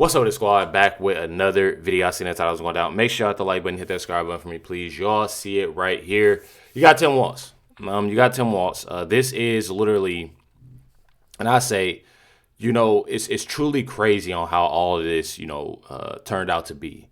What's up, the squad? Back with another video. I seen that title was going down. Make sure you hit the like button, hit that subscribe button for me, please. Y'all see it right here. You got Tim Walz. This is literally, and I say, it's truly crazy on how all of this, turned out to be.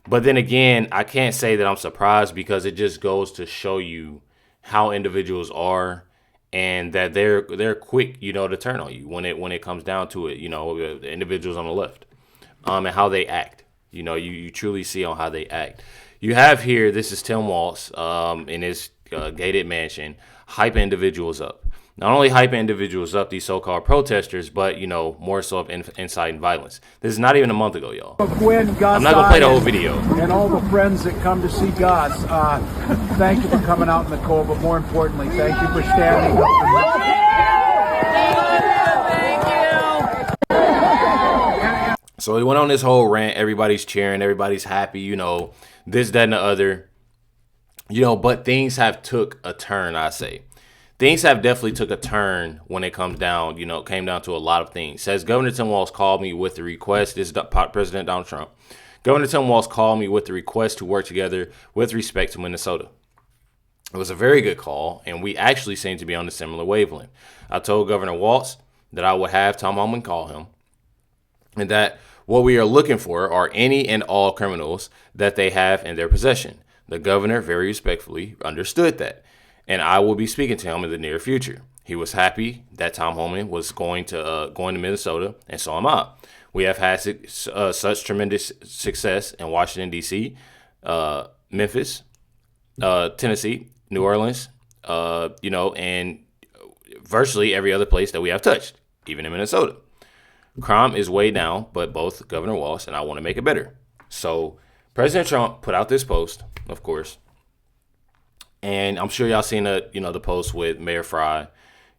But then again, I can't say that I'm surprised because it just goes to show you how individuals are and that they're quick, to turn on you when it comes down to it. The individuals on the left. And how they act. You truly see on how they act. You have here, this is Tim Walz in his gated mansion, hyping individuals up. Not only hyping individuals up, these so-called protesters, but, more so of inciting violence. This is not even a month ago, y'all. I'm not going to play the whole video. And all the friends that come to see God, thank you for coming out in the cold, but more importantly, thank you for standing up for me. So he went on this whole rant. Everybody's cheering. Everybody's happy, this, that, and the other. But things have took a turn, I say. Things have definitely took a turn when it comes down, came down to a lot of things. Says Governor Tim Walz called me with the request. This is President Donald Trump. Governor Tim Walz called me with the request to work together with respect to Minnesota. It was a very good call, and we actually seem to be on a similar wavelength. I told Governor Walz that I would have Tom Homan call him, and that what we are looking for are any and all criminals that they have in their possession. The governor very respectfully understood that, and I will be speaking to him in the near future. He was happy that Tom Homan was going to Minnesota, and so am I. We have had such tremendous success in Washington, D.C., Memphis, Tennessee, New Orleans, and virtually every other place that we have touched, even in Minnesota. Crime is way down, but both Governor Walz and I want to make it better. So President Trump put out this post, of course, and I'm sure y'all seen the post with Mayor Fry,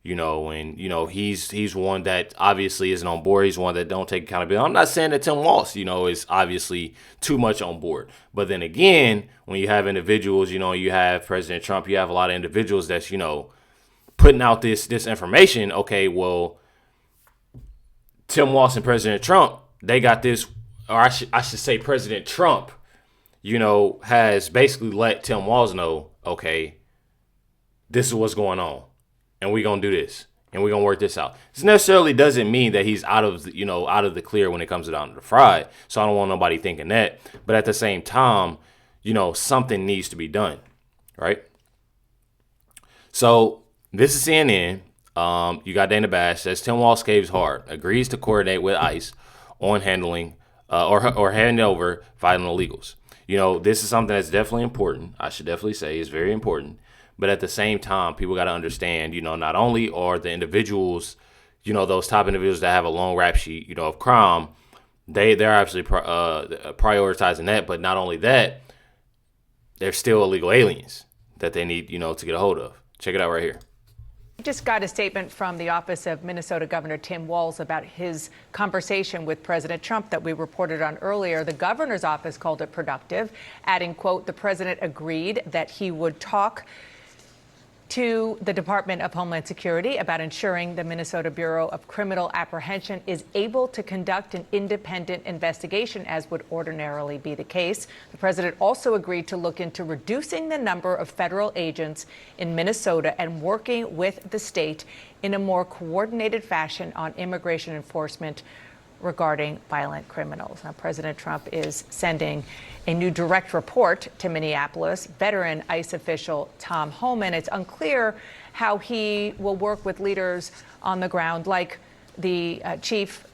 and he's one that obviously isn't on board. He's one that don't take accountability. I'm not saying that Tim Walz, is obviously too much on board, but then again, when you have individuals, you have President Trump, you have a lot of individuals that's putting out this information. Okay, well, Tim Walz and President Trump, they got this, or I should say President Trump, has basically let Tim Walz know, okay, this is what's going on, and we're going to do this, and we're going to work this out. This necessarily doesn't mean that he's out of the clear when it comes down to the fried, so I don't want nobody thinking that, but at the same time, something needs to be done, right? So this is CNN. You got Dana Bash says Tim Walz caves hard, agrees to coordinate with ICE on handling or handing over violent illegals. This is something that's definitely important. I should definitely say it's very important. But at the same time, people got to understand, not only are the individuals, those top individuals that have a long rap sheet, of crime, they're actually prioritizing that. But not only that, they're still illegal aliens that they need, to get a hold of. Check it out right here. We just got a statement from the office of Minnesota Governor Tim Walz about his conversation with President Trump that we reported on earlier. The governor's office called it productive, adding, quote, the president agreed that he would talk to the Department of Homeland Security about ensuring the Minnesota Bureau of Criminal Apprehension is able to conduct an independent investigation, as would ordinarily be the case. The president also agreed to look into reducing the number of federal agents in Minnesota and working with the state in a more coordinated fashion on immigration enforcement regarding violent criminals. Now, President Trump is sending a new direct report to Minneapolis. Veteran ICE official Tom Homan. It's unclear how he will work with leaders on the ground, like the chief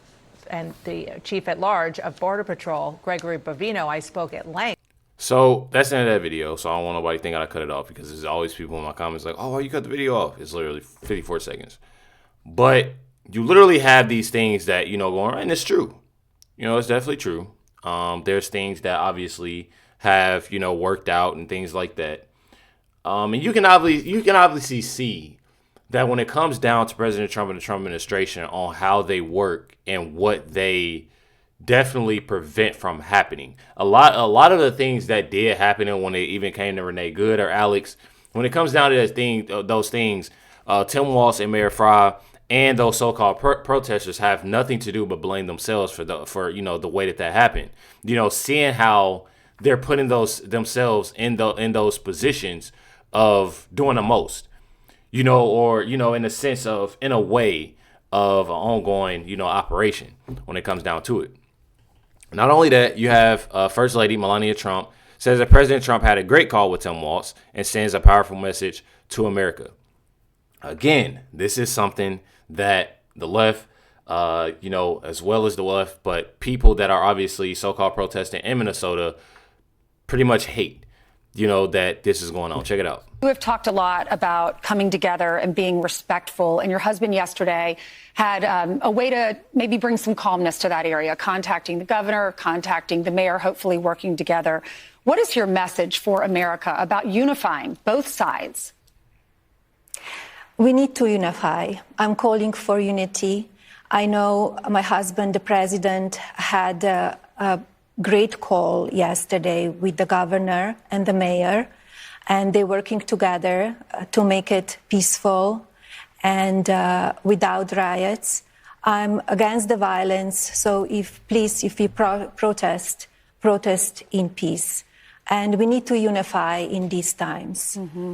and the chief at large of Border Patrol, Gregory Bovino. I spoke at length. So that's the end of that video. So I don't want nobody to think I cut it off, because there's always people in my comments like, oh, you cut the video off. It's literally 54 seconds. But you literally have these things that, going on, and it's true. It's definitely true. There's things that obviously have, worked out and things like that. And you can obviously see that when it comes down to President Trump and the Trump administration on how they work and what they definitely prevent from happening. A lot of the things that did happen, and when it even came to Renee Good or Alex, when it comes down to those things, Tim Walz and Mayor Fry and those so-called protesters have nothing to do but blame themselves for the way that happened. Seeing how they're putting themselves in those positions of doing the most, or in a sense of, in a way of an ongoing, operation when it comes down to it. Not only that, you have First Lady Melania Trump says that President Trump had a great call with Tim Walz and sends a powerful message to America. Again, this is something that the left, as well as the left, but people that are obviously so-called protesting in Minnesota pretty much hate, that this is going on. Check it out. You have talked a lot about coming together and being respectful. And your husband yesterday had a way to maybe bring some calmness to that area, contacting the governor, contacting the mayor, hopefully working together. What is your message for America about unifying both sides? We need to unify. I'm calling for unity. I know my husband, the president, had a great call yesterday with the governor and the mayor, and they're working together to make it peaceful and without riots. I'm against the violence, so if we protest in peace. And we need to unify in these times. Mm-hmm.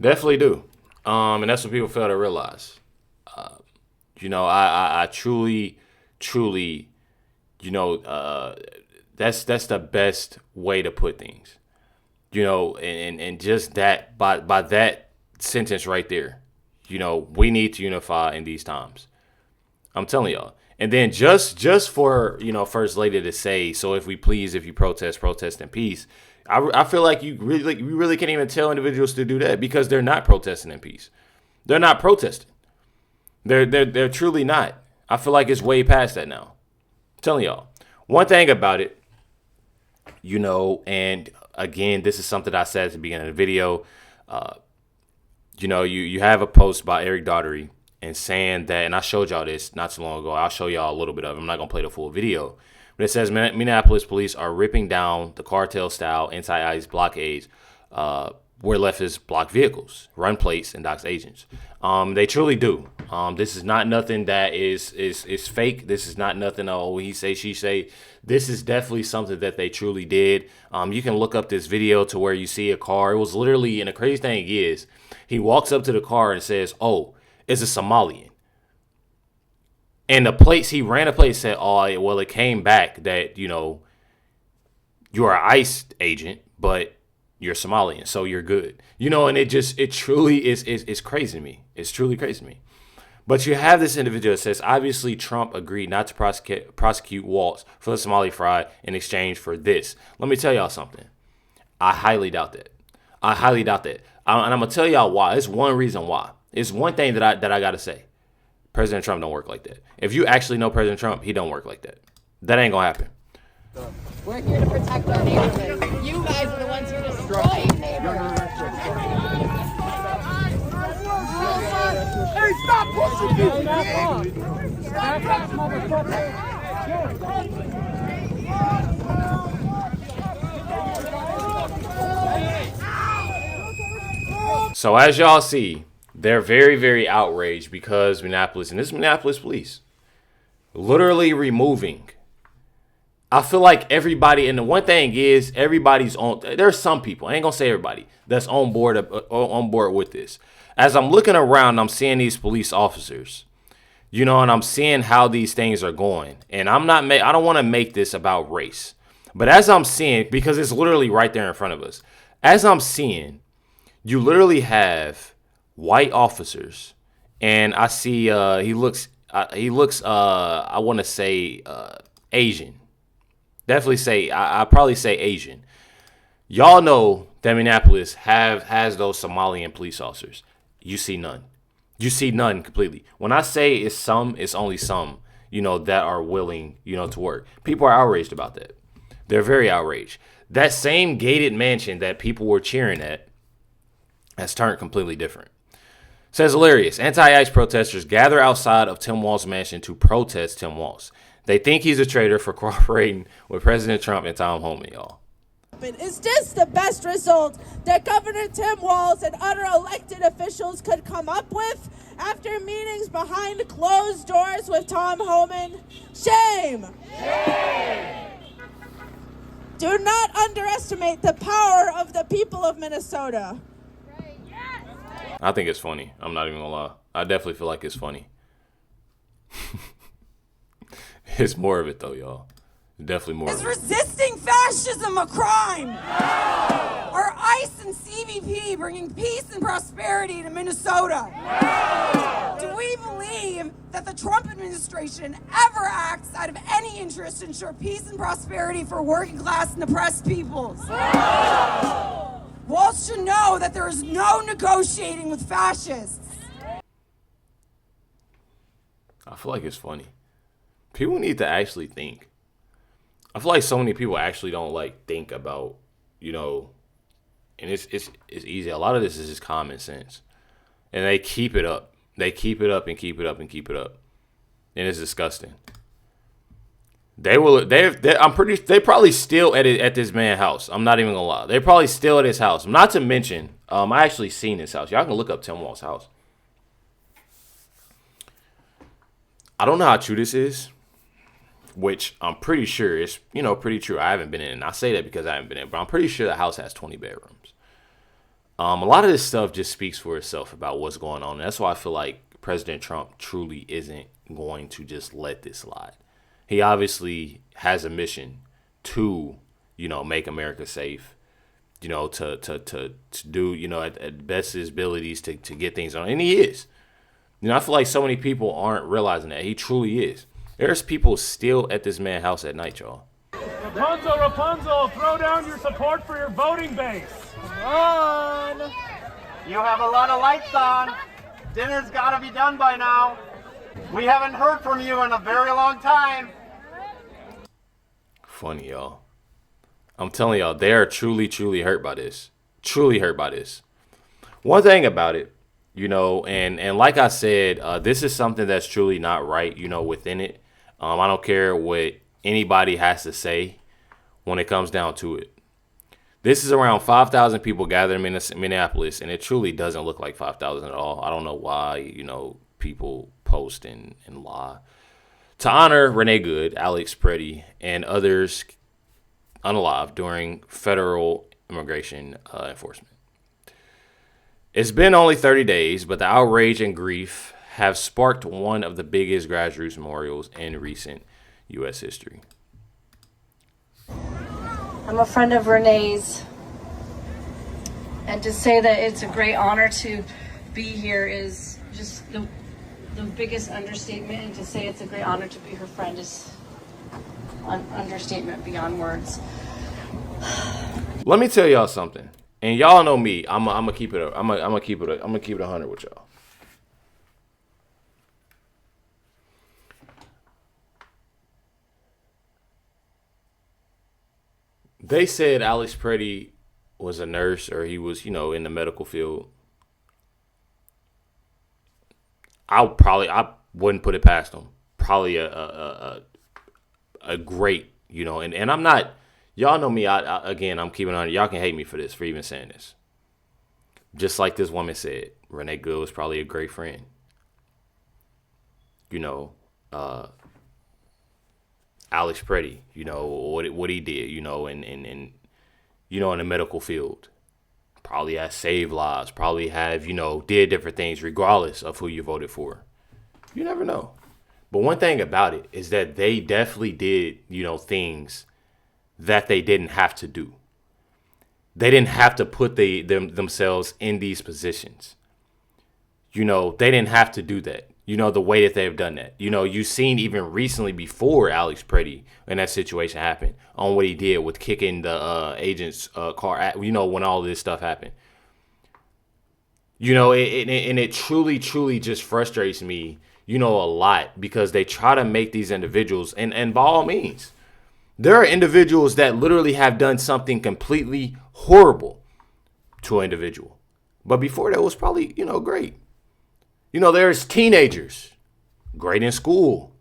Definitely do. And that's what people fail to realize. I truly, that's the best way to put things. And just that, by that sentence right there, we need to unify in these times. I'm telling y'all. And then just for, First Lady to say, so if you protest in peace. I feel like you really can't even tell individuals to do that because they're not protesting in peace. They're not protesting. They're truly not. I feel like it's way past that now. I'm telling y'all. One thing about it, and again, this is something I said at the beginning of the video. You have a post by Eric Daugherty and saying that, and I showed y'all this not too long ago. I'll show y'all a little bit of it. I'm not going to play the full video. But it says Minneapolis police are ripping down the cartel-style anti-ICE blockades where leftists block vehicles, run plates, and dox agents. They truly do. This is not nothing that is fake. This is not nothing, he say, she say. This is definitely something that they truly did. You can look up this video to where you see a car. It was literally, and the crazy thing is, he walks up to the car and says, "Oh, it's a Somalian." And the plates, he ran a plate, said, "Oh, well, it came back that, you're an ICE agent, but you're Somalian, so you're good." And it truly is crazy to me. It's truly crazy to me. But you have this individual that says, obviously, Trump agreed not to prosecute Walz for the Somali fraud in exchange for this. Let me tell y'all something. I highly doubt that. And I'm going to tell y'all why. It's one reason why. It's one thing that I got to say. President Trump don't work like that. If you actually know President Trump, he don't work like that. That ain't gonna happen. We're here to protect our neighborhood. You guys are the ones who destroy your neighborhood. Hey, stop pushing me! Stop, motherfucker! So as y'all see, they're very, very outraged because Minneapolis police literally removing. I feel like everybody, and the one thing is, everybody's on. There's some people, I ain't gonna say everybody, that's on board with this. As I'm looking around, I'm seeing these police officers, and I'm seeing how these things are going. And I don't want to make this about race, but as I'm seeing, because it's literally right there in front of us, as I'm seeing, you literally have white officers, and I see he looks I want to say Asian. Definitely say I probably say Asian. Y'all know that Minneapolis has those Somalian police officers. You see none. You see none completely. When I say it's some, it's only some, that are willing, to work. People are outraged about that. They're very outraged. That same gated mansion that people were cheering at has turned completely different. Says hilarious. Anti-ICE protesters gather outside of Tim Walz's mansion to protest Tim Walz. They think he's a traitor for cooperating with President Trump and Tom Homan, y'all. happen? Is this the best result that Governor Tim Walz and other elected officials could come up with after meetings behind closed doors with Tom Homan? Shame! Shame! Do not underestimate the power of the people of Minnesota. I think it's funny. I'm not even gonna lie. I definitely feel like it's funny. It's more of it though, y'all. Definitely more. Is resisting fascism a crime? No! Are ICE and CBP bringing peace and prosperity to Minnesota? No! Do we believe that the Trump administration ever acts out of any interest to ensure peace and prosperity for working class and oppressed peoples? No! Walz should know that there is no negotiating with fascists. I feel like it's funny. People need to actually think. I feel like so many people actually don't like think about, and it's easy. A lot of this is just common sense, and they keep it up. They keep it up and keep it up and keep it up, and it's disgusting. They probably still at this man's house. I'm not even gonna lie. They're probably still at his house. Not to mention, I actually seen his house. Y'all can look up Tim Walz's house. I don't know how true this is, which I'm pretty sure is, pretty true. I haven't been in it, and I say that because I haven't been in it, but I'm pretty sure the house has 20 bedrooms. A lot of this stuff just speaks for itself about what's going on. And that's why I feel like President Trump truly isn't going to just let this slide. He obviously has a mission to, make America safe, to do, at best his abilities to get things on. And he is. I feel like so many people aren't realizing that. He truly is. There's people still at this man's house at night, y'all. Rapunzel, throw down your support for your voting base. Come on. You have a lot of lights on. Dinner's got to be done by now. We haven't heard from you in a very long time. Funny, y'all. I'm telling y'all, they are truly, truly hurt by this. Truly hurt by this. One thing about it, and like I said, this is something that's truly not right, within it. I don't care what anybody has to say when it comes down to it. This is around 5,000 people gathered in Minneapolis, and it truly doesn't look like 5,000 at all. I don't know why, people post and lie. To honor Renee Good, Alex Preddy, and others unalive during federal immigration enforcement. It's been only 30 days, but the outrage and grief have sparked one of the biggest grassroots memorials in recent U.S. history. I'm a friend of Renee's, and to say that it's a great honor to be here is just the biggest understatement, and to say it's a great honor to be her friend is an understatement beyond words. Let me tell y'all something. And y'all know me. I'm gonna keep it up. I'm gonna keep it 100 with y'all. They said Alex Preddy was a nurse, or he was, in the medical field. I wouldn't put it past him. Probably a great, and I'm not. Y'all know me. I'm keeping on. Y'all can hate me for this, for even saying this. Just like this woman said, Renee Good was probably a great friend. Alex Preddy, what he did, in the medical field. Probably has saved lives. Probably have, did different things regardless of who you voted for. You never know. But one thing about it is that they definitely did, things that they didn't have to do. They didn't have to put themselves in these positions. They didn't have to do that. The way that they've done that. You've seen even recently before Alex Preddy and that situation happened on what he did with kicking the agent's car, when all this stuff happened. It truly, truly just frustrates me, a lot, because they try to make these individuals, and by all means, there are individuals that literally have done something completely horrible to an individual. But before that was probably, great. There's teenagers, great in school,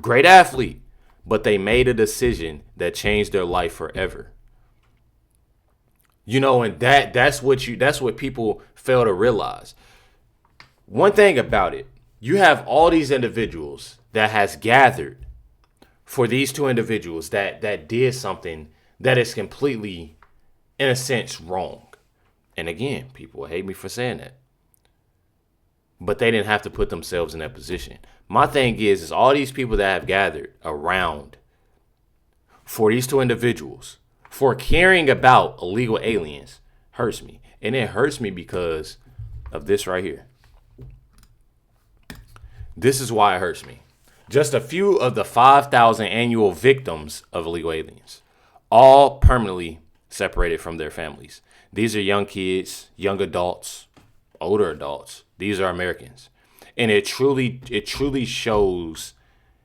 great athlete, but they made a decision that changed their life forever. You know, and that's what people fail to realize. One thing about it, you have all these individuals that has gathered for these two individuals that did something that is completely, in a sense, wrong. And again, people hate me for saying that. But they didn't have to put themselves in that position. My thing is all these people that have gathered around for these two individuals for caring about illegal aliens hurts me. And it hurts me because of this right here. This is why it hurts me. Just a few of the 5,000 annual victims of illegal aliens, all permanently separated from their families. These are young kids, young adults, older adults. These are Americans. And it truly shows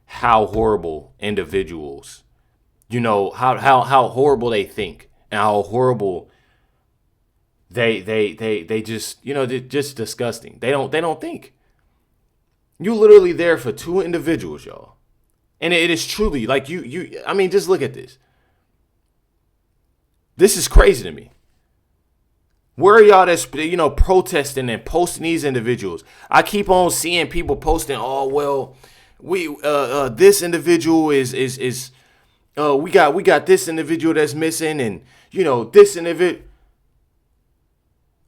how horrible individuals, you know, how horrible they think and how horrible they just, you know, they're just disgusting. They don't think. You literally there for two individuals, y'all. And it is truly like I mean, just look at this. This is crazy to me. Where are y'all that's, you know, protesting and posting these individuals? I keep on seeing people posting, oh, well, we this individual is we got this individual that's missing, and you know, this individual.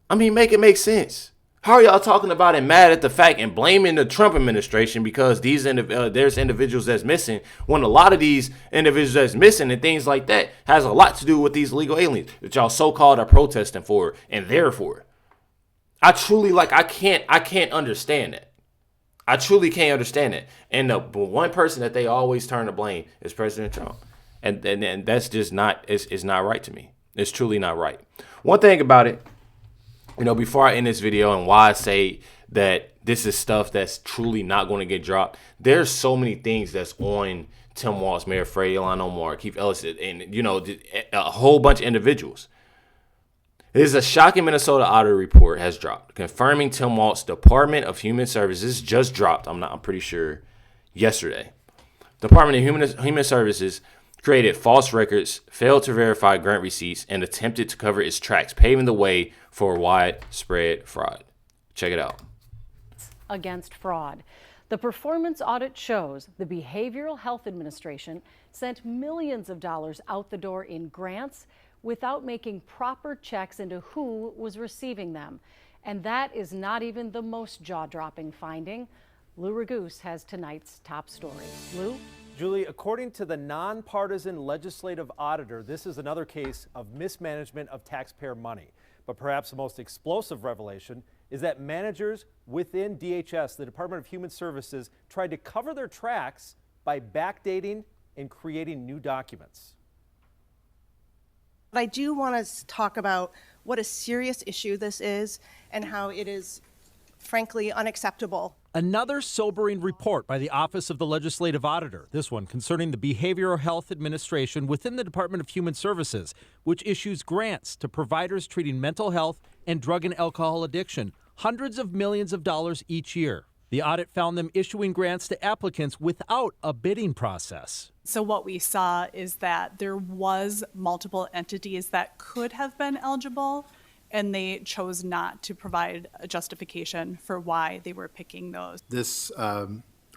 I mean, make it make sense. How are y'all talking about it, mad at the fact and blaming the Trump administration because there's individuals that's missing, when a lot of these individuals that's missing and things like that has a lot to do with these illegal aliens that y'all so-called are protesting for and there for? I truly I can't understand that. I truly can't understand it. And the one person that they always turn to blame is President Trump. And that's just not, it's not right to me. It's truly not right. One thing about it, you know, before I end this video and why I say that this is stuff that's truly not going to get dropped, there's so many things that's on Tim Walz, Mayor Frey, Ilhan Omar, Keith Ellis, and, you know, a whole bunch of individuals. This is a shocking Minnesota audit report has dropped, confirming Tim Walz's Department of Human Services just dropped, I'm pretty sure, yesterday. Department of Human Services created false records, failed to verify grant receipts, and attempted to cover its tracks, paving the way for widespread fraud. Check it out. Against fraud. The performance audit shows the Behavioral Health Administration sent millions of dollars out the door in grants without making proper checks into who was receiving them. And that is not even the most jaw-dropping finding. Lou Raguse has tonight's top story. Lou? Julie, according to the nonpartisan legislative auditor, this is another case of mismanagement of taxpayer money. But perhaps the most explosive revelation is that managers within DHS, the Department of Human Services, tried to cover their tracks by backdating and creating new documents. But I do want to talk about what a serious issue this is and how it is, frankly, unacceptable. Another sobering report by the Office of the Legislative Auditor, this one concerning the Behavioral Health Administration within the Department of Human Services, which issues grants to providers treating mental health and drug and alcohol addiction, hundreds of millions of dollars each year. The audit found them issuing grants to applicants without a bidding process. So what we saw is that there was multiple entities that could have been eligible, and they chose not to provide a justification for why they were picking those. This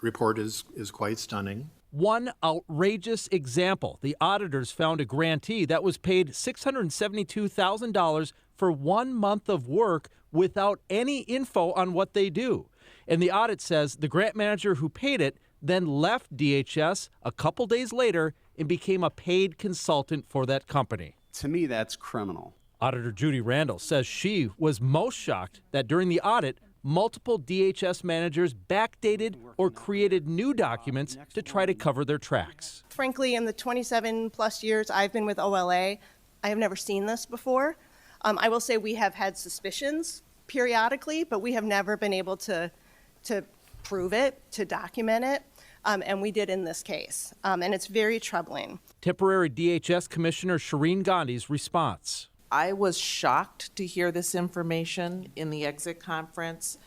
report is quite stunning. One outrageous example, the auditors found a grantee that was paid $672,000 for 1 month of work without any info on what they do. And the audit says the grant manager who paid it then left DHS a couple days later and became a paid consultant for that company. To me, that's criminal. Auditor Judy Randall says she was most shocked that during the audit, multiple DHS managers backdated or created new documents to try to cover their tracks. Frankly, in the 27 plus years I've been with OLA, I have never seen this before. I will say we have had suspicions periodically, but we have never been able to prove it, to document it, and we did in this case, and it's very troubling. Temporary DHS Commissioner Shireen Gandhi's response. I was shocked to hear this information in the exit conference,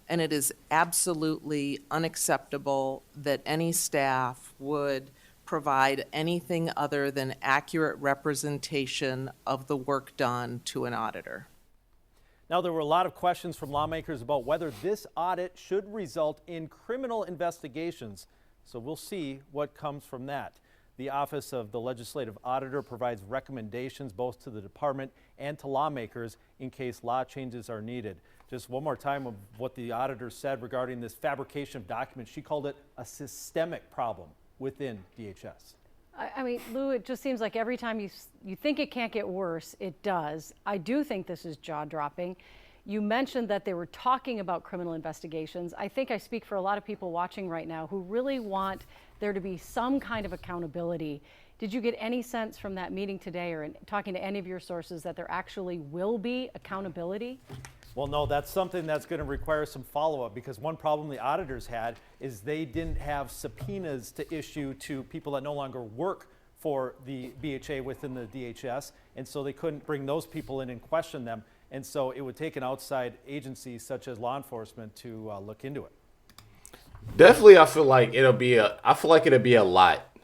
and it is absolutely unacceptable that any staff would provide anything other than accurate representation of the work done to an auditor. Now, there were a lot of questions from lawmakers about whether this audit should result in criminal investigations. So we'll see what comes from that. The Office of the Legislative Auditor provides recommendations both to the department and to lawmakers in case law changes are needed. Just one more time of what the auditor said regarding this fabrication of documents. She called it a systemic problem within DHS. I mean, Lou, it just seems like every time you think it can't get worse, it does. I do think this is jaw-dropping. You mentioned that they were talking about criminal investigations. I think I speak for a lot of people watching right now who really want there to be some kind of accountability. Did you get any sense from that meeting today or in talking to any of your sources that there actually will be accountability? Well, no, that's something that's going to require some follow-up, because one problem the auditors had is they didn't have subpoenas to issue to people that no longer work for the BHA within the DHS, and so they couldn't bring those people in and question them, and so it would take an outside agency such as law enforcement to look into it. Definitely, I feel like it'll be a lot.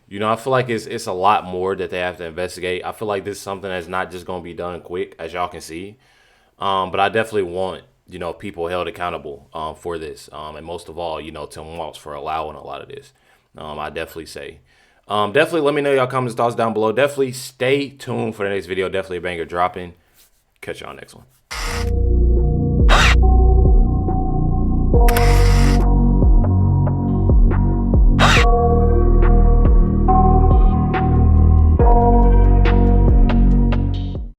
You know, I feel like it's a lot more that they have to investigate. I feel like this is something that's not just going to be done quick, as y'all can see. But I definitely want, you know, people held accountable for this. And most of all, you know, Tim Walz for allowing a lot of this. I definitely say. Definitely let me know y'all comments, thoughts down below. Definitely stay tuned for the next video. Definitely a banger dropping. Catch y'all next one.